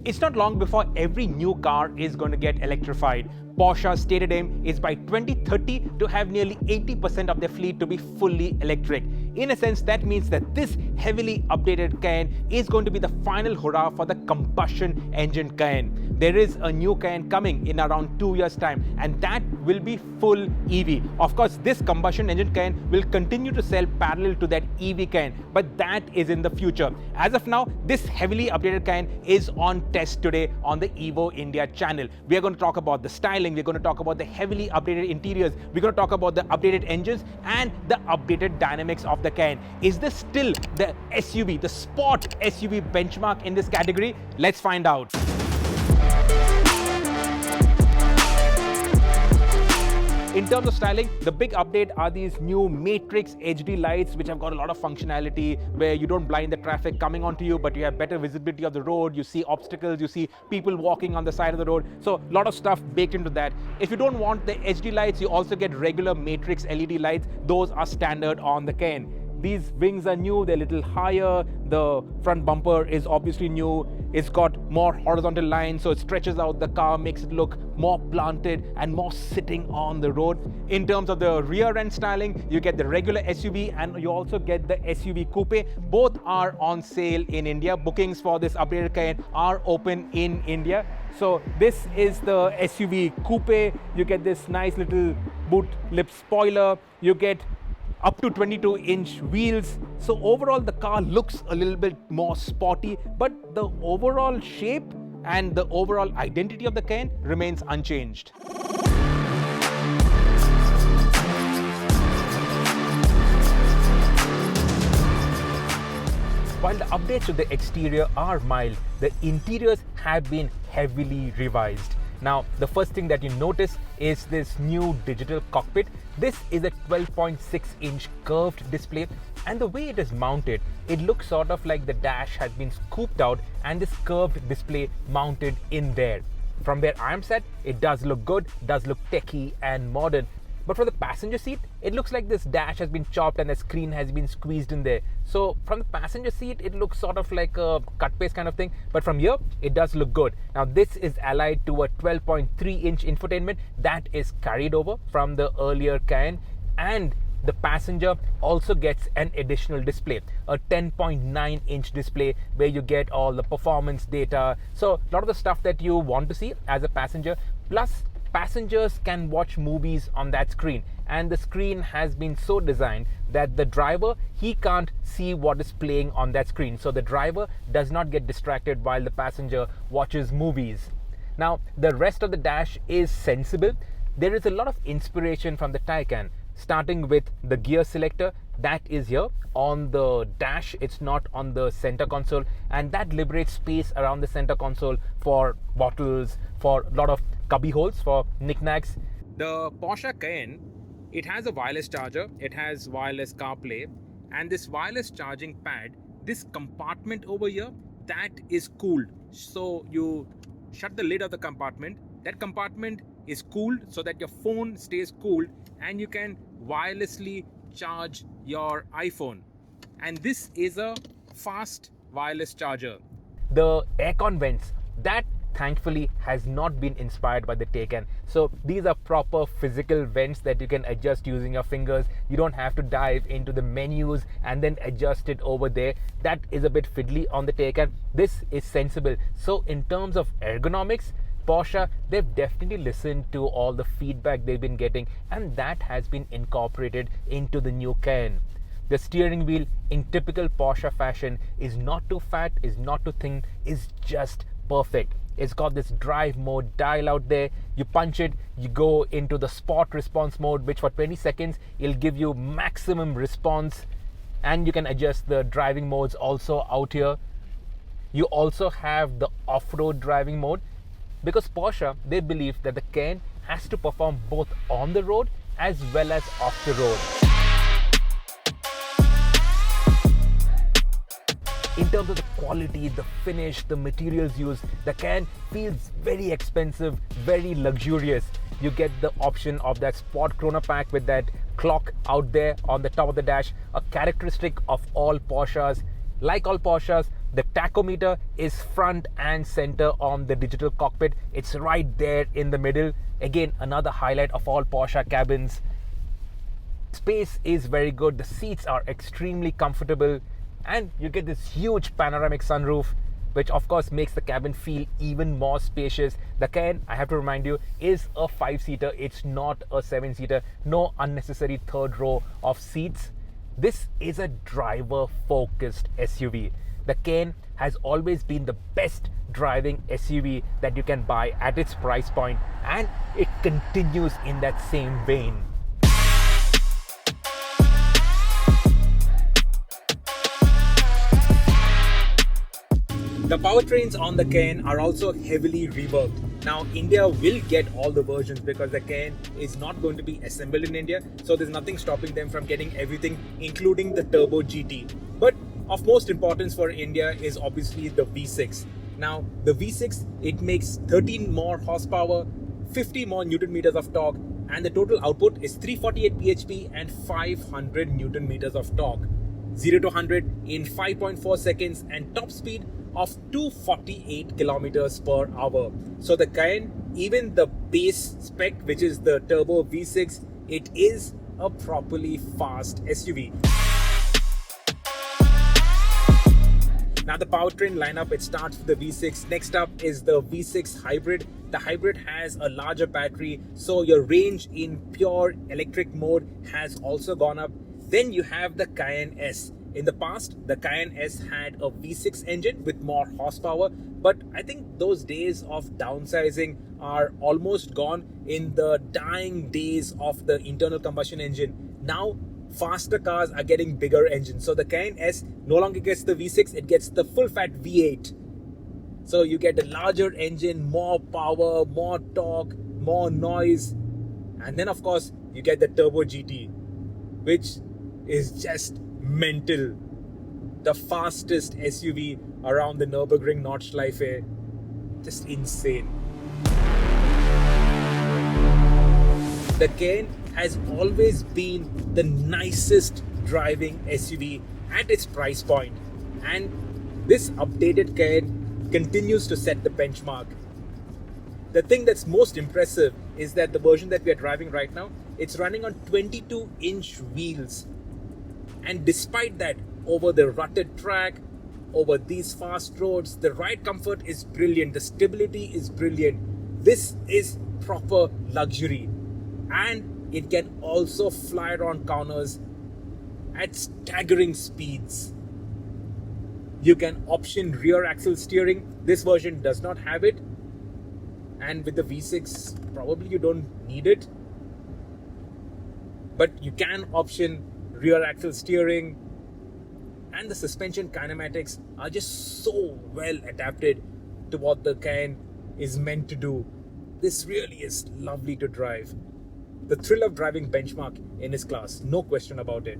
It's not long before every new car is going to get electrified. Porsche's stated aim is by 2030 to have nearly 80% of their fleet to be fully electric. In a sense, that means that this heavily updated Cayenne is going to be the final hurrah for the combustion engine Cayenne. There is a new Cayenne coming in around 2 years' time, and that will be full EV. Of course, this combustion engine Cayenne will continue to sell parallel to that EV Cayenne, but that is in the future. As of now, this heavily updated Cayenne is on test today on the Evo India channel. We are going to talk about the styling, we're going to talk about the heavily updated interiors, we're going to talk about the updated engines and the updated dynamics of the Cayenne. Is this still the SUV, the sport SUV benchmark in this category? Let's find out. In terms of styling, the big update are these new Matrix HD lights, which have got a lot of functionality where you don't blind the traffic coming onto you, but you have better visibility of the road. You see obstacles, you see people walking on the side of the road. So a lot of stuff baked into that. If you don't want the HD lights, you also get regular Matrix LED lights. Those are standard on the Cayenne. These wings are new, they're a little higher. The front bumper is obviously new. It's got more horizontal lines, so it stretches out the car, makes it look more planted and more sitting on the road. In terms of the rear end styling, you get the regular SUV and you also get the SUV Coupe. Both are on sale in India. Bookings for this updated Cayenne are open in India. So this is the SUV Coupe. You get this nice little boot lip spoiler. You get up to 22-inch wheels. So overall, the car looks a little bit more sporty, but the overall shape and the overall identity of the Cayenne remains unchanged. While the updates to the exterior are mild, the interiors have been heavily revised. Now, the first thing that you notice is this new digital cockpit. This is a 12.6-inch curved display, and the way it is mounted, it looks sort of like the dash has been scooped out and this curved display mounted in there. From where I am sat, it does look good, does look techy and modern. But for the passenger seat, it looks like this dash has been chopped and the screen has been squeezed in there. So from the passenger seat, it looks sort of like a cut paste kind of thing. But from here, it does look good. Now this is allied to a 12.3-inch infotainment that is carried over from the earlier Cayenne, and the passenger also gets an additional display, a 10.9-inch display where you get all the performance data. So a lot of the stuff that you want to see as a passenger, plus passengers can watch movies on that screen, and the screen has been so designed that the driver, he can't see what is playing on that screen, so the driver does not get distracted while the passenger watches movies. Now the rest of the dash is sensible. There is a lot of inspiration from the Taycan, starting with the gear selector that is here on the dash. It's not on the center console, and that liberates space around the center console for bottles, for a lot of cubby holes for knickknacks. The Porsche Cayenne, it has a wireless charger, it has wireless CarPlay, and this wireless charging pad, this compartment over here, that is cooled. So you shut the lid of the compartment, that compartment is cooled so that your phone stays cooled and you can wirelessly charge your iPhone. And this is a fast wireless charger. The aircon vents, that thankfully has not been inspired by the Taycan. So these are proper physical vents that you can adjust using your fingers. You don't have to dive into the menus and then adjust it over there. That is a bit fiddly on the Taycan. This is sensible. So in terms of ergonomics, Porsche, they've definitely listened to all the feedback they've been getting, and that has been incorporated into the new Cayenne. The steering wheel, in typical Porsche fashion, is not too fat, is not too thin, is just perfect. It's got this drive mode dial out there. You punch it, you go into the sport response mode, which for 20 seconds, it'll give you maximum response. And you can adjust the driving modes also out here. You also have the off-road driving mode, because Porsche, they believe that the Cayenne has to perform both on the road as well as off the road. In terms of the quality, the finish, the materials used, the Cayenne feels very expensive, very luxurious. You get the option of that Sport Chrono Pack with that clock out there on the top of the dash, a characteristic of all Porsches. Like all Porsches, The tachometer is front and center on the digital cockpit. It's right there in the middle. Again, another highlight of all Porsche cabins. Space is very good. The seats are extremely comfortable, and you get this huge panoramic sunroof, which of course makes the cabin feel even more spacious. The Cayenne, I have to remind you, is a 5-seater. It's not a 7-seater. No unnecessary third row of seats. This is a driver-focused SUV. The Cayenne has always been the best driving SUV that you can buy at its price point, and it continues in that same vein. The powertrains on the Cayenne are also heavily reworked. Now, India will get all the versions because the Cayenne is not going to be assembled in India, so there's nothing stopping them from getting everything, including the Turbo GT. But of most importance for India is obviously the V6. Now, the V6, it makes 13 more horsepower, 50 more Newton meters of torque, and the total output is 348 bhp and 500 Newton meters of torque. 0 to 100 in 5.4 seconds and top speed of 248 kilometers per hour. So the Cayenne, even the base spec, which is the Turbo V6, it is a properly fast SUV. Now the powertrain lineup, it starts with the V6. Next up is the V6 Hybrid. The Hybrid has a larger battery, so your range in pure electric mode has also gone up. Then you have the Cayenne S. In the past, the Cayenne S had a V6 engine with more horsepower, but I think those days of downsizing are almost gone in the dying days of the internal combustion engine. Now, faster cars are getting bigger engines. So the Cayenne S no longer gets the V6, it gets the full-fat V8. So you get a larger engine, more power, more torque, more noise. And then, of course, you get the Turbo GT, which is just mental. The fastest SUV around the Nürburgring Nordschleife. Just insane. The Cayenne has always been the nicest driving SUV at its price point, and this updated Cayenne continues to set the benchmark. The thing that's most impressive is that the version that we are driving right now, it's running on 22-inch wheels. And despite that, over the rutted track, over these fast roads, the ride comfort is brilliant, the stability is brilliant. This is proper luxury. And it can also fly around corners at staggering speeds. You can option rear axle steering. This version does not have it. And with the V6, probably you don't need it. But you can option rear axle steering, and the suspension kinematics are just so well adapted to what the Cayenne is meant to do. This really is lovely to drive. The thrill of driving benchmark in its class, no question about it.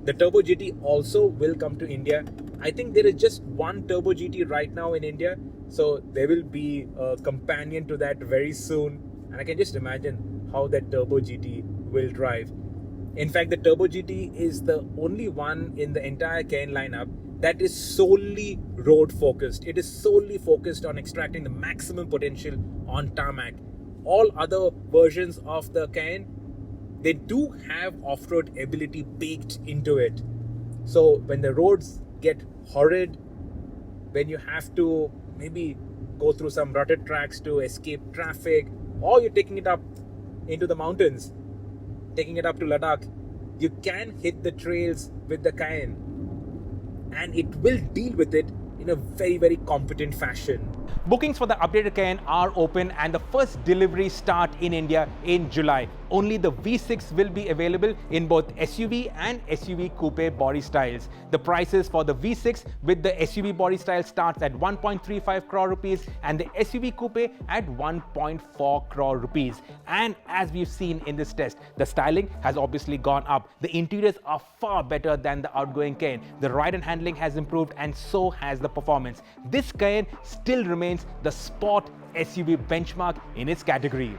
The Turbo GT also will come to India. I think there is just one Turbo GT right now in India, so there will be a companion to that very soon, and I can just imagine how that Turbo GT will drive. In fact, the Turbo GT is the only one in the entire Cayenne lineup that is solely road focused. It is solely focused on extracting the maximum potential on tarmac. All other versions of the Cayenne, they do have off-road ability baked into it. So when the roads get horrid, when you have to maybe go through some rutted tracks to escape traffic, or you're taking it up into the mountains, taking it up to Ladakh, you can hit the trails with the Cayenne, and it will deal with it in a very, very competent fashion. Bookings for the updated Cayenne are open, and the first deliveries start in India in July. Only the V6 will be available in both SUV and SUV Coupe body styles. The prices for the V6 with the SUV body style starts at 1.35 crore rupees and the SUV Coupe at 1.4 crore rupees. And as we've seen in this test, the styling has obviously gone up. The interiors are far better than the outgoing Cayenne. The ride and handling has improved, and so has the performance. This Cayenne still remains the sport SUV benchmark in its category.